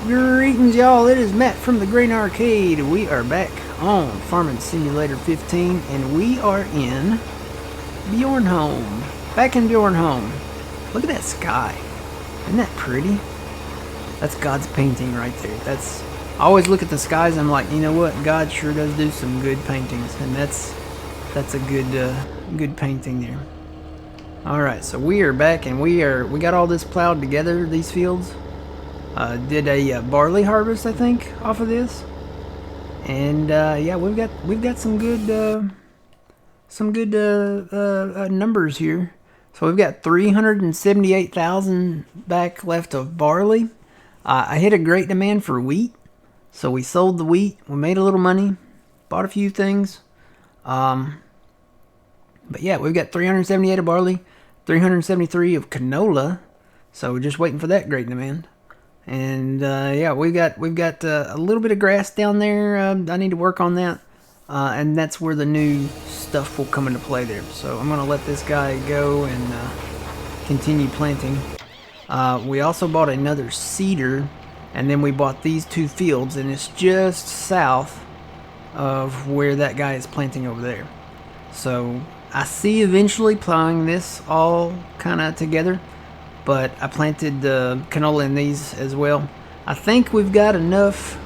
Greetings, y'all. It is Matt from the Green Arcade. We are back on Farming Simulator 15, and we are in Bjornholm. Back in Bjornholm. Look at that sky. Isn't that pretty? That's God's painting right there. I always look at the skies and I'm like, you know what? God sure does do some good paintings, and that's a good painting there. All right, so we are back, and we got all this plowed together, these fields. Did a barley harvest, I think, off of this, and yeah, we've got some good numbers here. So we've got 378,000 back left of barley. I hit a great demand for wheat, so we sold the wheat. We made a little money, bought a few things. But yeah, we've got 378 of barley, 373 of canola. So we're just waiting for that great demand. And yeah, we've got a little bit of grass down there. I need to work on that, and that's where the new stuff will come into play there. So I'm gonna let this guy go and continue planting. We also bought another seeder, and then we bought these two fields, and it's just south of where that guy is planting over there. So I see eventually plowing this all kind of together. But I planted the canola in these as well. I think we've got enough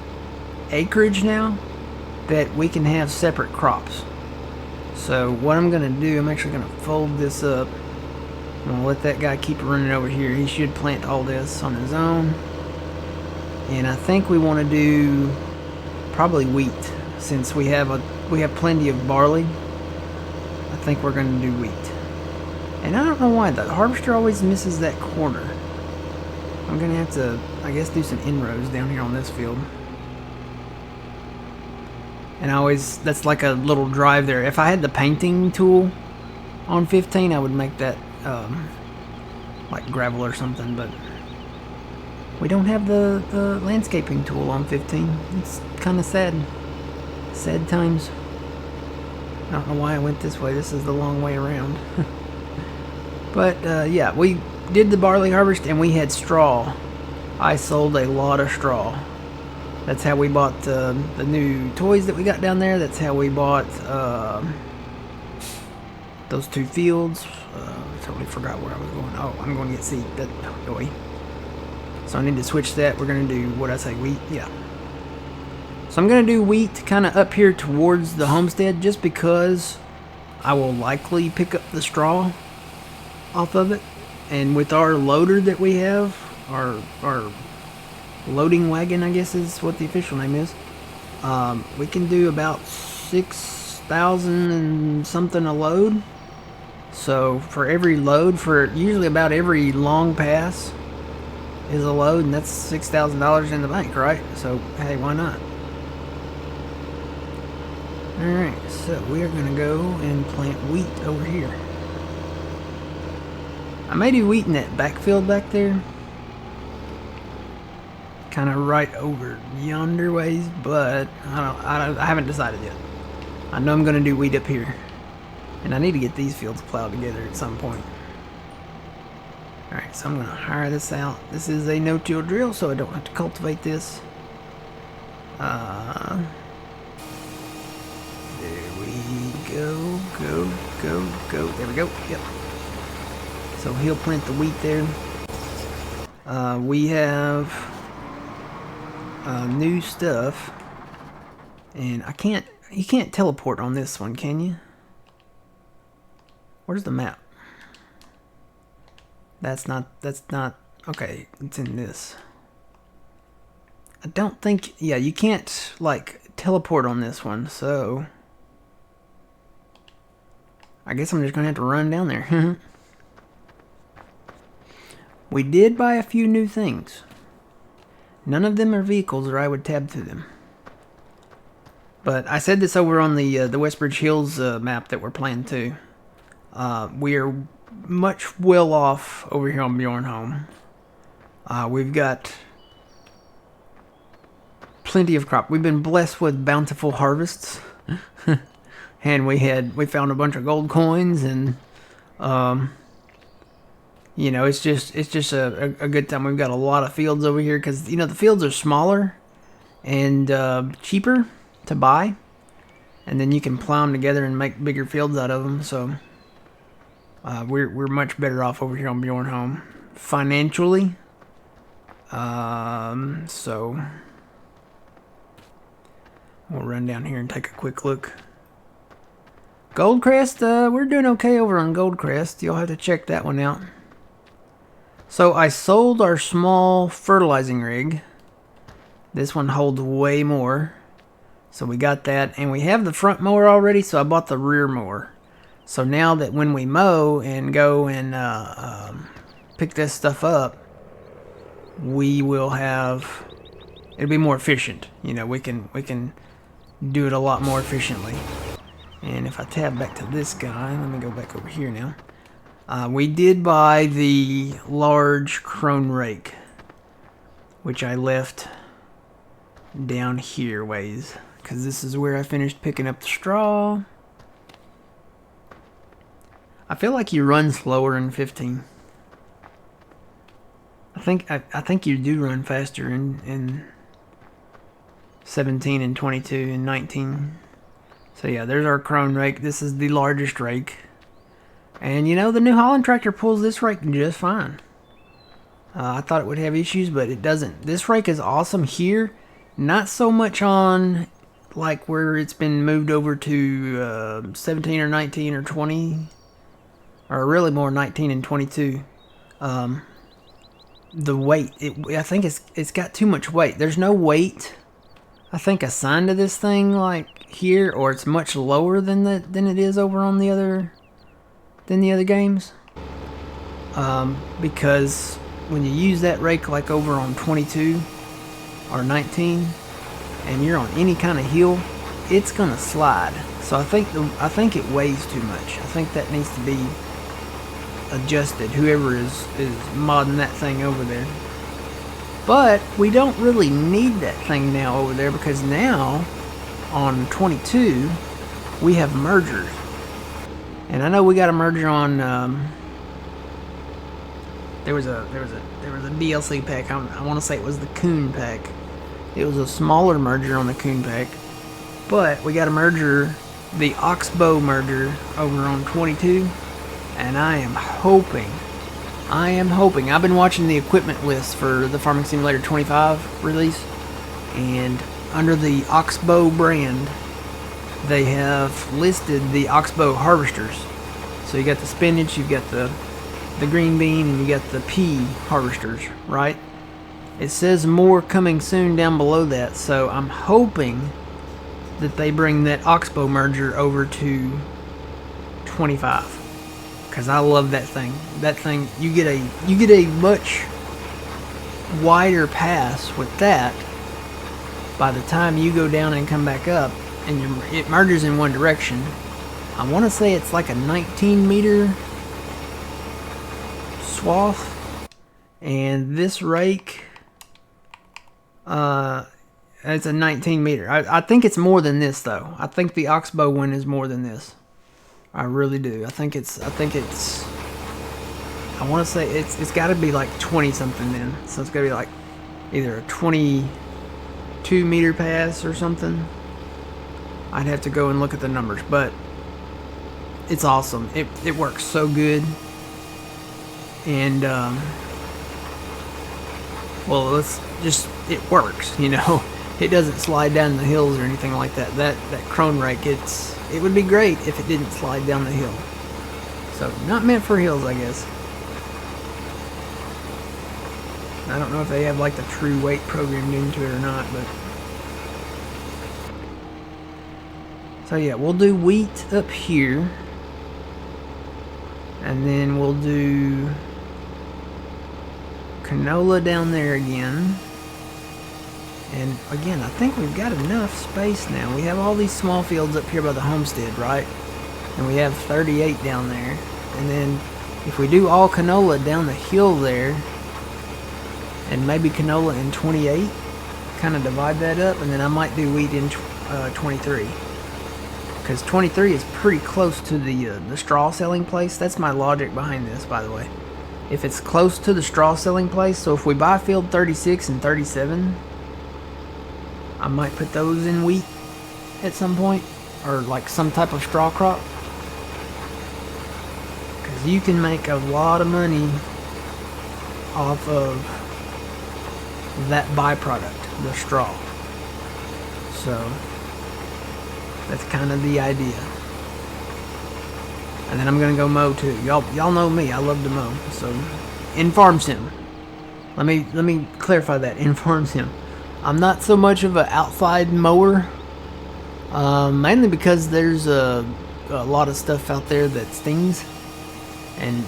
acreage now that we can have separate crops. So what I'm going to do, I'm actually going to fold this up. I'm going to let that guy keep running over here. He should plant all this on his own. And I think we want to do probably wheat, since we have plenty of barley. I think we're going to do wheat. And I don't know why, the harvester always misses that corner. I'm going to have to, I guess, do some inroads down here on this field. And that's like a little drive there. If I had the painting tool on 15, I would make that like gravel or something. But we don't have the landscaping tool on 15. It's kind of sad. Sad times. I don't know why I went this way. This is the long way around. But yeah, we did the barley harvest, and we had straw. I sold a lot of straw. That's how we bought the new toys that we got down there. That's how we bought those two fields. Totally forgot where I was going. Oh, I'm going to get seed. So I need to switch that. We're going to do, what I say, wheat? Yeah. So I'm going to do wheat kind of up here towards the homestead, just because I will likely pick up the straw off of it. And with our loader that we have, our loading wagon, I guess is what the official name is, we can do about 6,000 and something a load. So for every load, for usually about every long pass is a load, and that's $6,000 in the bank, right? So hey, why not? Alright, so we are going to go and plant wheat over here. I may do wheat in that backfield back there, kind of right over yonder ways, but I haven't decided yet. I know I'm going to do wheat up here, and I need to get these fields plowed together at some point. Alright, so I'm going to hire this out. This is a no-till drill, so I don't have to cultivate this. There we go, go. There we go, yep. So he'll plant the wheat there. We have new stuff, and you can't teleport on this one, can you? Where's the map? That's not, okay, it's in this. I don't think, yeah, you can't, like, teleport on this one, so I guess I'm just gonna have to run down there. We did buy a few new things. None of them are vehicles, or I would tab through them. But I said this over on the Westbridge Hills map that we're playing too. We are much well off over here on Bjornholm. We've got plenty of crop. We've been blessed with bountiful harvests. And we found a bunch of gold coins, and you know, it's just a good time. We've got a lot of fields over here because, you know, the fields are smaller and cheaper to buy, and then you can plow them together and make bigger fields out of them. So we're much better off over here on Bjornholm financially. So we'll run down here and take a quick look. Goldcrest, we're doing okay over on Goldcrest. You'll have to check that one out. So I sold our small fertilizing rig. This one holds way more. So we got that, and we have the front mower already, so I bought the rear mower. So now that when we mow and go and pick this stuff up, we will have, it'll be more efficient. You know, we can do it a lot more efficiently. And if I tab back to this guy, let me go back over here now. We did buy the large crone rake, which I left down here ways, because this is where I finished picking up the straw. I feel like you run slower in 15. I think you do run faster in 17 and 22 and 19. So yeah, there's our crone rake. This is the largest rake. And you know, the New Holland tractor pulls this rake just fine. I thought it would have issues, but it doesn't. This rake is awesome here. Not so much on like where it's been moved over to 17 or 19 or 20. Or really more 19 and 22. The weight, I think it's got too much weight. There's no weight, I think, assigned to this thing like here, or it's much lower than it is over on the other games. Because when you use that rake like over on 22 or 19, and you're on any kind of hill, it's gonna slide. So I think it weighs too much. I think that needs to be adjusted, whoever is modding that thing over there. But we don't really need that thing now over there, because now on 22 we have mergers. And I know we got a merger on there was a DLC pack. I want to say it was the Coon pack. It was a smaller merger on the Coon pack, but we got a merger, the Oxbow merger, over on 22. And I am hoping, I've been watching the equipment list for the Farming Simulator 25 release, and under the Oxbow brand, they have listed the Oxbow harvesters. So you got the spinach, you've got the green bean, and you got the pea harvesters, right? It says more coming soon down below that, so I'm hoping that they bring that Oxbow merger over to 25. Because I love that thing. That thing, you get a much wider pass with that. By the time you go down and come back up, and it merges in one direction. I want to say it's like a 19-meter swath, and this rake, it's a 19-meter. I think it's more than this though. I think the Oxbow one is more than this. I really do. I think it's I want to say it's got to be like 20 something then. So it's got to be like either a 22-meter pass or something. I'd have to go and look at the numbers, but it's awesome. It works so good. And well, it works, you know. It doesn't slide down the hills or anything like that. That crone rake, it would be great if it didn't slide down the hill. So, not meant for hills, I guess. I don't know if they have like the true weight programmed into it or not, but... So yeah, we'll do wheat up here. And then we'll do canola down there again. And again, I think we've got enough space now. We have all these small fields up here by the homestead, right? And we have 38 down there. And then if we do all canola down the hill there, and maybe canola in 28, kind of divide that up, and then I might do wheat in 23. Because 23 is pretty close to the straw selling place. That's my logic behind this, by the way. if it's close to the straw selling place. So if we buy field 36 and 37, I might put those in wheat at some point, or like some type of straw crop, because you can make a lot of money off of that byproduct, the straw. So that's kind of the idea. And then I'm gonna go mow too. Y'all know me. I love to mow. So in farm sim, let me clarify that. In farm sim, I'm not so much of an outside mower, mainly because there's a lot of stuff out there that stings, and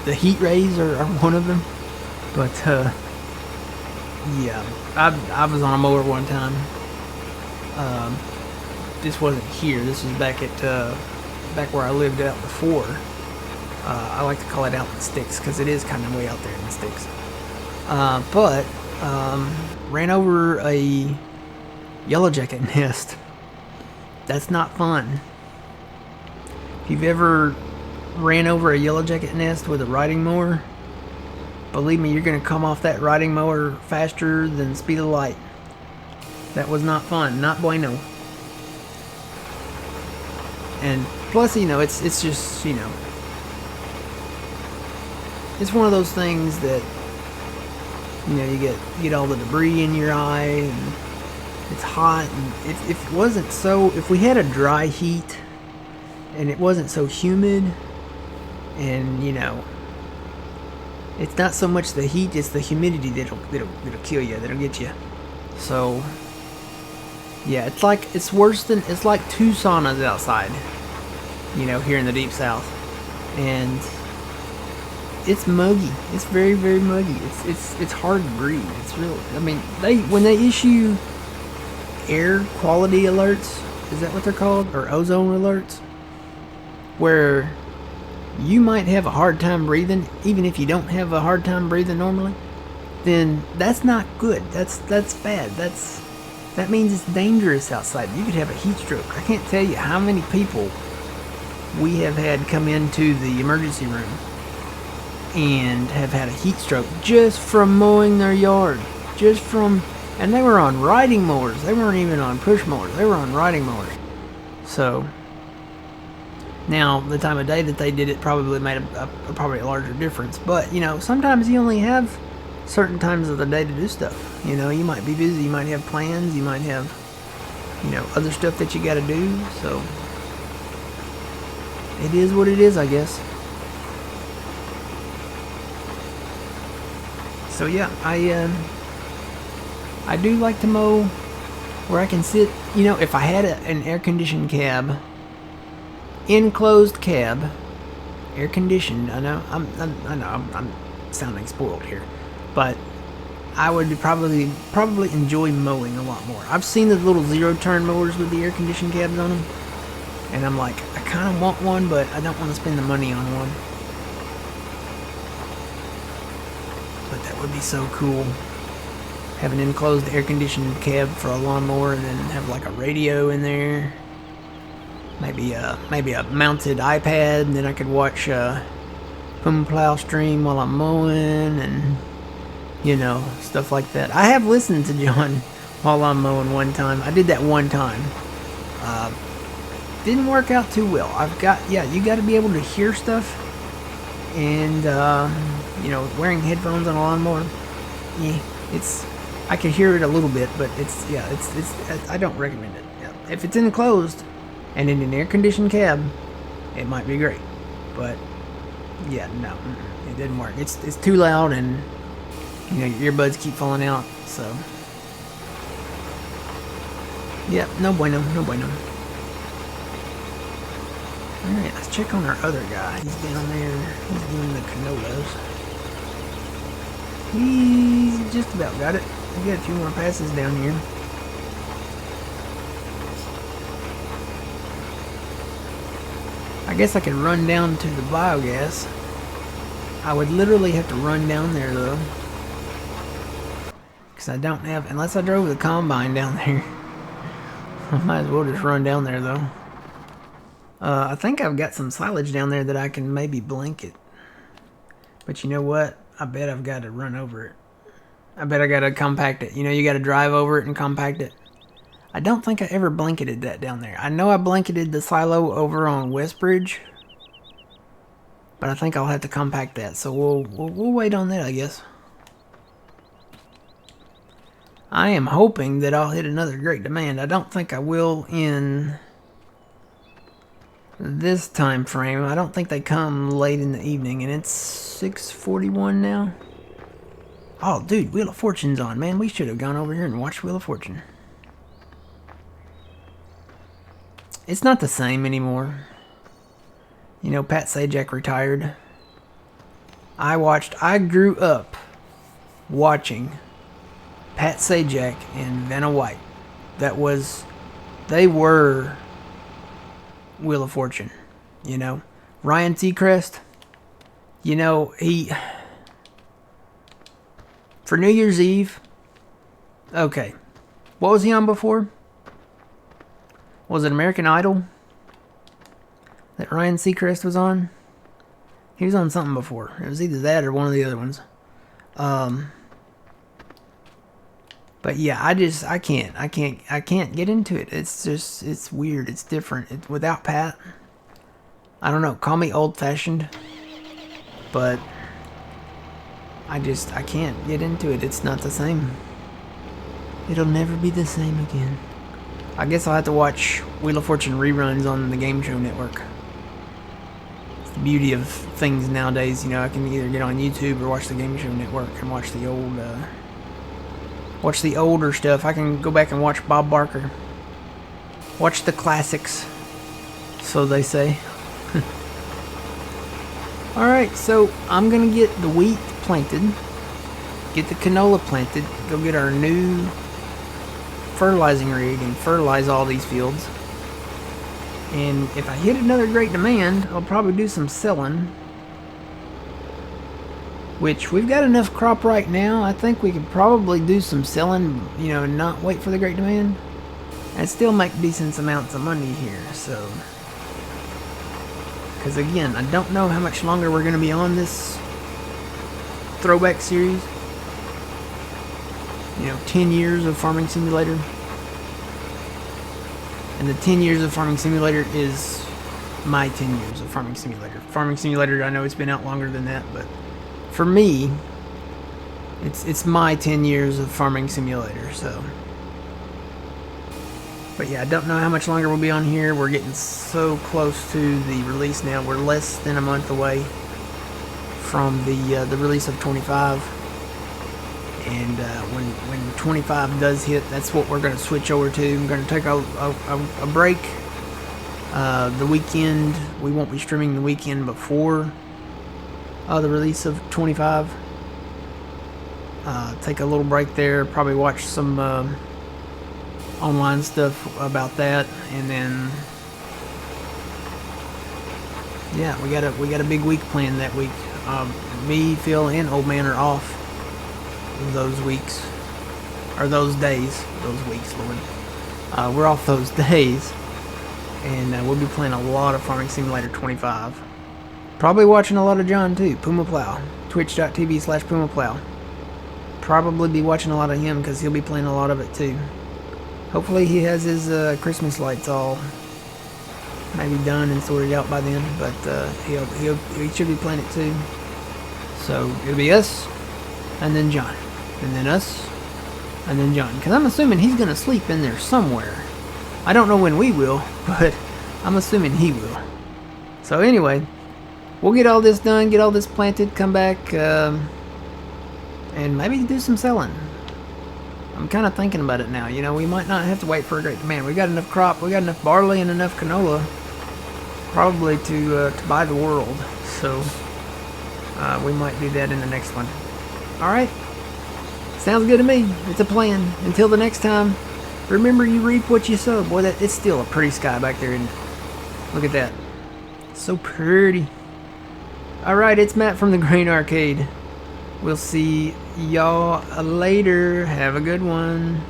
the heat rays are one of them. But yeah, I was on a mower one time. This wasn't here. This was back where I lived out before. I like to call it out in the sticks because it is kind of way out there in the sticks. But ran over a yellow jacket nest. That's not fun. If you've ever ran over a yellow jacket nest with a riding mower, believe me, you're going to come off that riding mower faster than the speed of light. That was not fun. Not bueno. And plus, it's just, it's one of those things that, you get all the debris in your eye, and it's hot. And if we had a dry heat and it wasn't so humid, and it's not so much the heat, it's the humidity that'll kill you, that'll get you. So yeah, it's like two saunas outside, here in the deep south, and it's muggy. It's very, very muggy. It's hard to breathe. It's really, when they issue air quality alerts, is that what they're called, or ozone alerts, where you might have a hard time breathing, even if you don't have a hard time breathing normally, then that's not good. That's bad. That means it's dangerous outside. You could have a heat stroke. I can't tell you how many people we have had come into the emergency room and have had a heat stroke just from mowing their yard. And they were on riding mowers. They weren't even on push mowers. They were on riding mowers. So now the time of day that they did it probably made probably a larger difference. But sometimes you only have certain times of the day to do stuff. You might be busy, you might have plans, you might have other stuff that you got to do. So it is what it is, I guess. So yeah, I do like to mow where I can sit. If I had an air-conditioned cab, enclosed cab, air-conditioned. I know I'm sounding spoiled here, but I would probably enjoy mowing a lot more. I've seen the little zero-turn mowers with the air-conditioned cabs on them, and I'm like, I kind of want one, but I don't want to spend the money on one. But that would be so cool. Have an enclosed air-conditioned cab for a lawnmower, and then have like a radio in there. Maybe a mounted iPad, and then I could watch Pum Plow stream while I'm mowing, and stuff like that. I have listened to John while I'm mowing one time. I did that one time. Didn't work out too well. You got to be able to hear stuff, and wearing headphones on a lawnmower. Yeah, I can hear it a little bit, but it's I don't recommend it. Yeah. If it's enclosed and in an air-conditioned cab, it might be great, but yeah, no, it didn't work. It's too loud, and your earbuds keep falling out. So yeah, no bueno. Alright, let's check on our other guy. He's down there. He's doing the canolas. He's just about got it. We got a few more passes down here. I guess I could run down to the biogas. I would literally have to run down there though, because I don't have, unless I drove the combine down there. I might as well just run down there though. I think I've got some silage down there that I can maybe blanket. But you know what? I bet I've got to run over it. I bet I got to compact it. You know, you got to drive over it and compact it. I don't think I ever blanketed that down there. I know I blanketed the silo over on Westbridge, but I think I'll have to compact that. So we'll wait on that, I guess. I am hoping that I'll hit another great demand. I don't think I will in this time frame. I don't think they come late in the evening, and it's 6:41 now. Oh, dude, Wheel of Fortune's on, man. We should have gone over here and watched Wheel of Fortune. It's not the same anymore. You know, Pat Sajak retired. I grew up watching Pat Sajak and Vanna White. They were Wheel of Fortune. You know, Ryan Seacrest, you know, for New Year's Eve, okay, what was he on before? Was it American Idol that Ryan Seacrest was on? He was on something before. It was either that or one of the other ones. But yeah, I can't get into it. It's weird. It's different. Without Pat, I don't know. Call me old-fashioned, but I can't get into it. It's not the same. It'll never be the same again. I guess I'll have to watch Wheel of Fortune reruns on the Game Show Network. It's the beauty of things nowadays. You know, I can either get on YouTube or watch the Game Show Network and watch the older stuff. I can go back and watch Bob Barker. Watch the classics, so they say. Alright, so I'm going to get the wheat planted, get the canola planted, go get our new fertilizing rig and fertilize all these fields. And if I hit another great demand, I'll probably do some selling. Which, we've got enough crop right now. I think we could probably do some selling, you know, and not wait for the great demand. And still make decent amounts of money here, so. Because again, I don't know how much longer we're going to be on this throwback series. You know, 10 years of Farming Simulator. And the 10 years of Farming Simulator is my 10 years of Farming Simulator. Farming Simulator, I know it's been out longer than that, but for me, it's my 10 years of Farming Simulator, so. But yeah, I don't know how much longer we'll be on here. We're getting so close to the release now. We're less than a month away from the release of 25. And when 25 does hit, that's what we're going to switch over to. I'm going to take a break. The weekend, we won't be streaming the weekend before the release of 25. Take a little break there. Probably watch some online stuff about that, and then yeah, we got a big week planned that week. Me, Phil, and Old Man are off those weeks, or those days, those weeks, Lord. We're off those days, and we'll be playing a lot of Farming Simulator 25. Probably watching a lot of John too, Puma Plow, twitch.tv/Puma Plow. Probably be watching a lot of him because he'll be playing a lot of it too. Hopefully he has his Christmas lights all maybe done and sorted out by then, but he should be playing it too. So it'll be us, and then John, and then us, and then John. Because I'm assuming he's going to sleep in there somewhere. I don't know when we will, but I'm assuming he will. So anyway, we'll get all this done, get all this planted, come back, and maybe do some selling. I'm kind of thinking about it now. You know, we might not have to wait for a great demand. We got enough crop, we got enough barley and enough canola, probably to buy the world. So we might do that in the next one. All right, sounds good to me. It's a plan. Until the next time, remember, you reap what you sow. Boy, it's still a pretty sky back there, isn't it? Look at that, so pretty. All right, it's Matt from the Grain Arcade. We'll see y'all later. Have a good one.